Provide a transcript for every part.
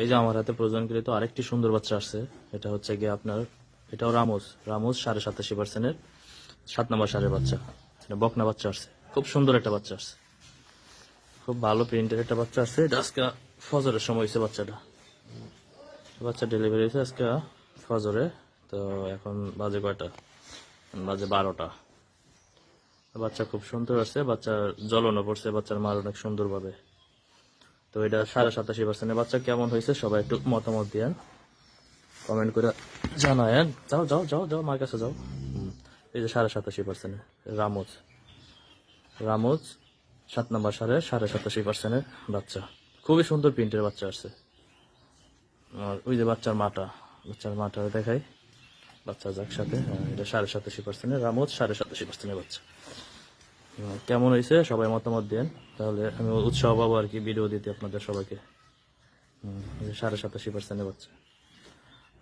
এই যে আমার হাতে প্রজননকৃত আরেকটি সুন্দর বাচ্চা আসছে। এটা হচ্ছে গিয়ে আপনার, এটাও রামুস 87.5%-এর 7 নম্বর সারের বাচ্চা। এটা বকনা বাচ্চা আসছে, খুব সুন্দর একটা বাচ্চা আসছে, খুব ভালো প্রিন্টের একটা বাচ্চা আসছে। এটা আজকে ফজরের সময় হয়েছে বাচ্চাটা, বাচ্চা ডেলিভারি হয়েছে আজকে ফজরে। তো এখন বাজে কয়টা, বাজে 12টা। বাচ্চা খুব সুন্দর আসছে, বাচ্চার জ্বলনও পড়ছে, বাচ্চার মার অনেক সুন্দর ভাবে। তো এটা 87.5%-এর বাচ্চা কেমন হয়েছে সবাই একটু মতামত দিয়েন, কমেন্ট করে জানায়েন। যাও যাও যাও যাও, মার কাছে যাও। এই যে 87.5%-এর রামুজ, রামুজ 7 নম্বর সারে 87.5%-এর বাচ্চা, খুবই সুন্দর প্রিন্টের বাচ্চা আসছে। আর ওই যে বাচ্চার মাটা, বাচ্চার মাটা দেখাই, বাচ্চা যাক সাথে। এটা 87.5%-এর রামুজ, 87.5%-এর বাচ্চা। কেমন হয়েছে সবাই মতামত দেন, তাহলে আমি উৎসাহ পাবো আর কি ভিডিও দিতে আপনাদের সবাইকে। 87.5%-এর বাচ্চা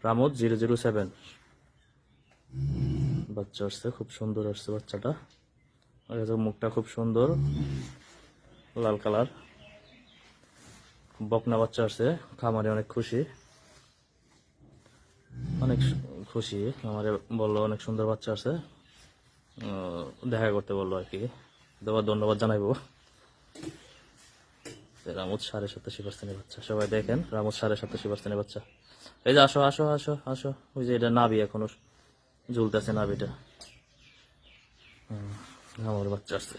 রামুজ 007 বাচ্চা আসছে, খুব সুন্দর আসছে বাচ্চাটা। মুখটা খুব সুন্দর, লাল কালার, বকনা বাচ্চা আসছে। খামারে অনেক খুশি, অনেক খুশি। আমারে বললো অনেক সুন্দর বাচ্চা আছে, দেখা করতে বললো আর কি। দেওয়ার ধন্যবাদ জানাইবো। রামুজ 87.5%-এর বাচ্চা, সবাই দেখেন রামুজ 87.5%-এর বাচ্চা। এই যে আসো আসো আসো আসো, ওই যে এটা নাভি এখনো ঝুলতেছে নাভিটা। আমার বাচ্চা আসছে।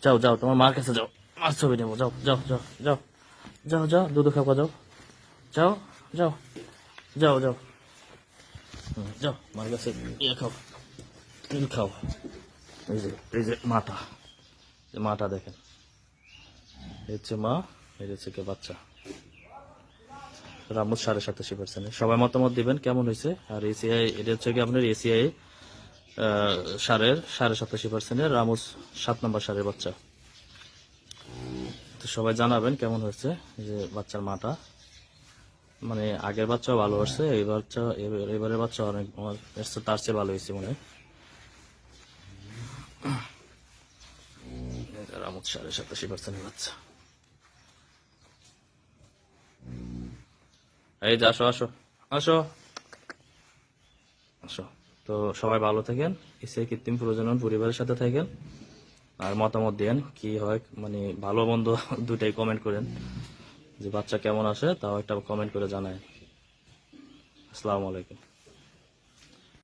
যাও যাও, তোমার মার কাছে যাও, মার ছবি নেবো। যাও যাও যাও যাও যাও যাও, দুধ খাওয়া যাও, যাও যাও যাও যাও, যাও মার কাছে ইয়ে খাও, তুমি খাও। এই যে মাটা, মাটা দেখেন, এই হচ্ছে মা, এই হচ্ছে কে বাচ্চা। রামুজ 87.5%। সবাই মতামত দিবেন কেমন হয়েছে। আর এসিআই, এটা হচ্ছে কি আপনার এসিআই সারের 87.5%-এর রামুজ 7 নম্বর সারের বাচ্চা। তো সবাই জানাবেন কেমন হয়েছে। এই যে বাচ্চার মাটা, মানে আগের বাচ্চাও ভালো হচ্ছে, এই বাচ্চা এবারের বাচ্চা অনেক আমার তার চেয়ে ভালো হয়েছে মনে হয়। রামুজ 87.5%-এর বাচ্চা। এই যে আসো আসো আসো আসো। তো সবাই ভালো থাকেন, এসে কৃত্রিম প্রজনন পরিবারের সাথে থাকেন। আর মতামত দেন কি হয়, মানে ভালো মন্দ দুটাই কমেন্ট করেন, যে বাচ্চা কেমন আসে তাও একটা কমেন্ট করে জানায়। আসসালামু আলাইকুম।